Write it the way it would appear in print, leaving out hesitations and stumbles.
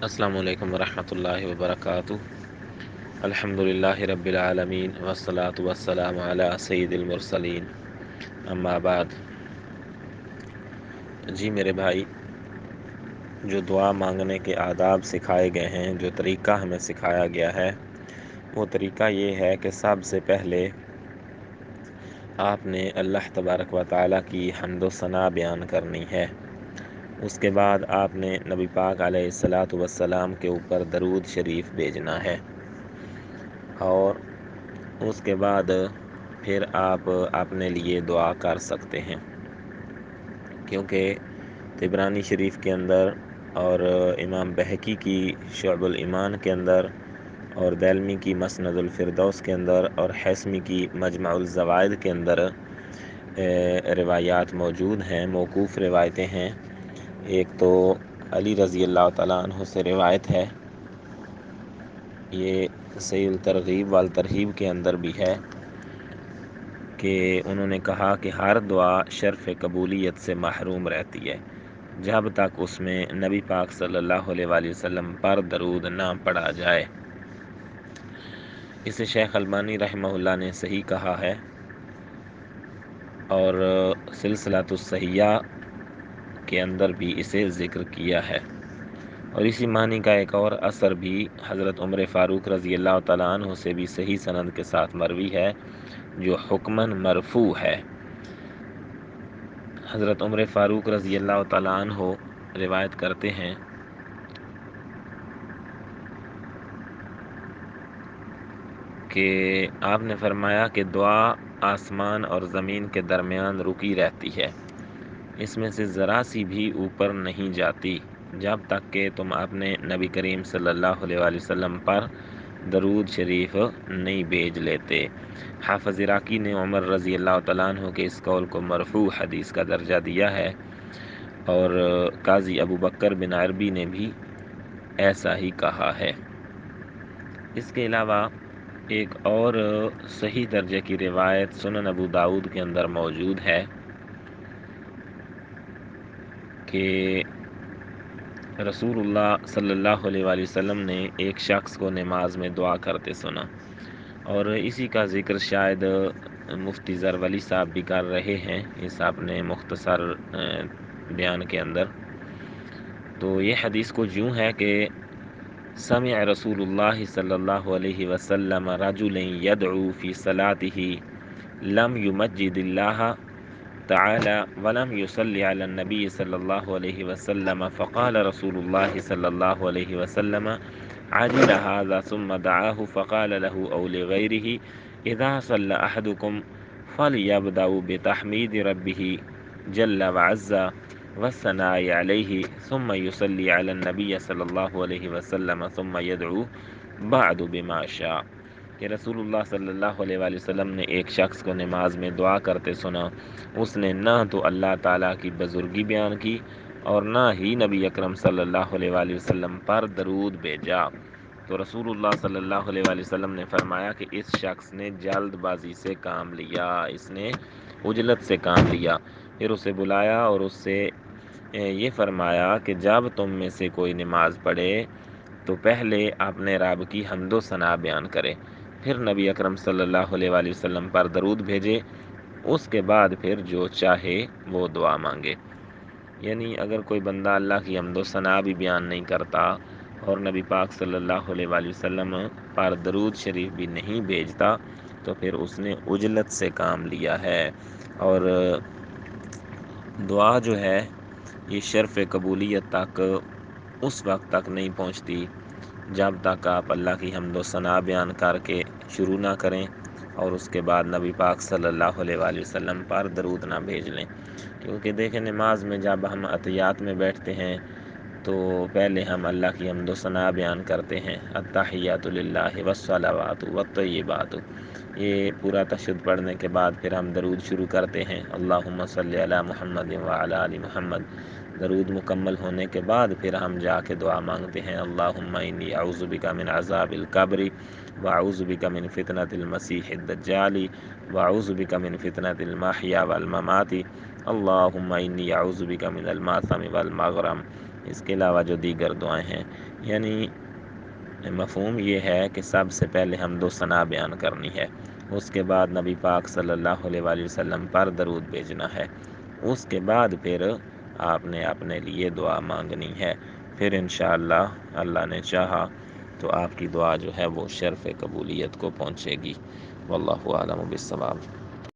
السلام علیکم ورحمۃ اللہ وبرکاتہ۔ الحمد للہ رب العالمین والصلاة والسلام علی سید المرسلین، اما بعد۔ جی میرے بھائی، جو دعا مانگنے کے آداب سکھائے گئے ہیں، جو طریقہ ہمیں سکھایا گیا ہے، وہ طریقہ یہ ہے کہ سب سے پہلے آپ نے اللہ تبارک و تعالیٰ کی حمد و ثنا بیان کرنی ہے۔ اس کے بعد آپ نے نبی پاک علیہ الصلاۃ والسلام کے اوپر درود شریف بھیجنا ہے، اور اس کے بعد پھر آپ اپنے لیے دعا کر سکتے ہیں، کیونکہ طبرانی شریف کے اندر اور امام بہقی کی شعب الایمان کے اندر اور دیلمی کی مسند الفردوس کے اندر اور حیثمی کی مجمع الزوائد کے اندر روایات موجود ہیں، موقوف روایتیں ہیں۔ ایک تو علی رضی اللہ تعالیٰ عنہ سے روایت ہے، یہ صحیح الترغیب والترہیب کے اندر بھی ہے، کہ انہوں نے کہا کہ ہر دعا شرف قبولیت سے محروم رہتی ہے جب تک اس میں نبی پاک صلی اللہ علیہ وآلہ وسلم پر درود نہ پڑھا جائے۔ اسے شیخ البانی رحمہ اللہ نے صحیح کہا ہے، اور سلسلۃ الصحیحہ کے اندر بھی اسے ذکر کیا ہے۔ اور اسی معنی کا ایک اور اثر بھی حضرت عمر فاروق رضی اللہ تعالیٰ عنہ سے بھی صحیح سند کے ساتھ مروی ہے، جو حکماً مرفوع ہے۔ حضرت عمر فاروق رضی اللہ تعالیٰ عنہ روایت کرتے ہیں کہ آپ نے فرمایا کہ دعا آسمان اور زمین کے درمیان رکی رہتی ہے، اس میں سے ذرا سی بھی اوپر نہیں جاتی جب تک کہ تم اپنے نبی کریم صلی اللہ علیہ وآلہ وسلم پر درود شریف نہیں بھیج لیتے۔ حافظ عراقی نے عمر رضی اللہ تعالیٰ عنہ کے اس قول کو مرفوع حدیث کا درجہ دیا ہے، اور قاضی ابو بکر بن عربی نے بھی ایسا ہی کہا ہے۔ اس کے علاوہ ایک اور صحیح درجے کی روایت سنن ابو داؤد کے اندر موجود ہے کہ رسول اللہ صلی اللہ علیہ وآلہ وسلم نے ایک شخص کو نماز میں دعا کرتے سنا، اور اسی کا ذکر شاید مفتی زرولی صاحب بھی کر رہے ہیں اس اپنے مختصر بیان کے اندر۔ تو یہ حدیث کچھ یوں ہے کہ سمع رسول اللہ صلی اللہ علیہ وسلم رجلا يدعو في صلاته لم يمجد الله تعالى ولم يصلي على النبي صلى الله عليه وسلم، فقال رسول الله صلى الله عليه وسلم عجل هذا، ثم دعاه فقال له أو لغيره إذا صلى أحدكم فليبدأ بتحميد ربه جل وعز والثناء عليه ثم يصلي على النبي صلی اللہ علیہ وسلم ثم يدعو بعد بما شاء، کہ رسول اللہ صلی اللہ علیہ وآلہ وسلم نے ایک شخص کو نماز میں دعا کرتے سنا، اس نے نہ تو اللہ تعالیٰ کی بزرگی بیان کی اور نہ ہی نبی اکرم صلی اللہ علیہ وآلہ وسلم پر درود بھیجا۔ تو رسول اللہ صلی اللہ علیہ وآلہ وسلم نے فرمایا کہ اس شخص نے جلد بازی سے کام لیا، اس نے عجلت سے کام لیا۔ پھر اسے بلایا اور اس سے یہ فرمایا کہ جب تم میں سے کوئی نماز پڑھے تو پہلے اپنے رب کی حمد و ثنا بیان کرے، پھر نبی اکرم صلی اللہ علیہ وآلہ وسلم پر درود بھیجے، اس کے بعد پھر جو چاہے وہ دعا مانگے۔ یعنی اگر کوئی بندہ اللہ کی حمد و ثنا بھی بیان نہیں کرتا اور نبی پاک صلی اللہ علیہ وآلہ وسلم پر درود شریف بھی نہیں بھیجتا، تو پھر اس نے عجلت سے کام لیا ہے، اور دعا جو ہے یہ شرف قبولیت تک اس وقت تک نہیں پہنچتی جب تک آپ اللہ کی حمد و ثنا بیان کر کے شروع نہ کریں اور اس کے بعد نبی پاک صلی اللہ علیہ وآلہ وسلم پر درود نہ بھیج لیں۔ کیونکہ دیکھیں، نماز میں جب ہم اتحیات میں بیٹھتے ہیں تو پہلے ہم اللہ کی حمد و ثنا بیان کرتے ہیں، التحیات للہ والصلوات والطیبات، یہ پورا تشہد پڑھنے کے بعد پھر ہم درود شروع کرتے ہیں، اللہم صلی علی محمد وعلی آل محمد۔ درود مکمل ہونے کے بعد پھر ہم جا کے دعا مانگتے ہیں، اللہم انی اعوذ بک من عذاب القبر واعوذ بک من فتنۃ المسیح الدجال واعوذ بک من فتنۃ المحیا والممات، اللہم انی اعوذ بک من الماثم والمغرم اس کے علاوہ جو دیگر دعائیں ہیں، یعنی مفہوم یہ ہے کہ سب سے پہلے حمد و ثنا بیان کرنی ہے، اس کے بعد نبی پاک صلی اللہ علیہ وآلہ وسلم پر درود بھیجنا ہے، اس کے بعد پھر آپ نے اپنے لیے دعا مانگنی ہے، پھر انشاءاللہ اللہ نے چاہا تو آپ کی دعا جو ہے وہ شرف قبولیت کو پہنچے گی۔ واللہ اعلم بالصواب۔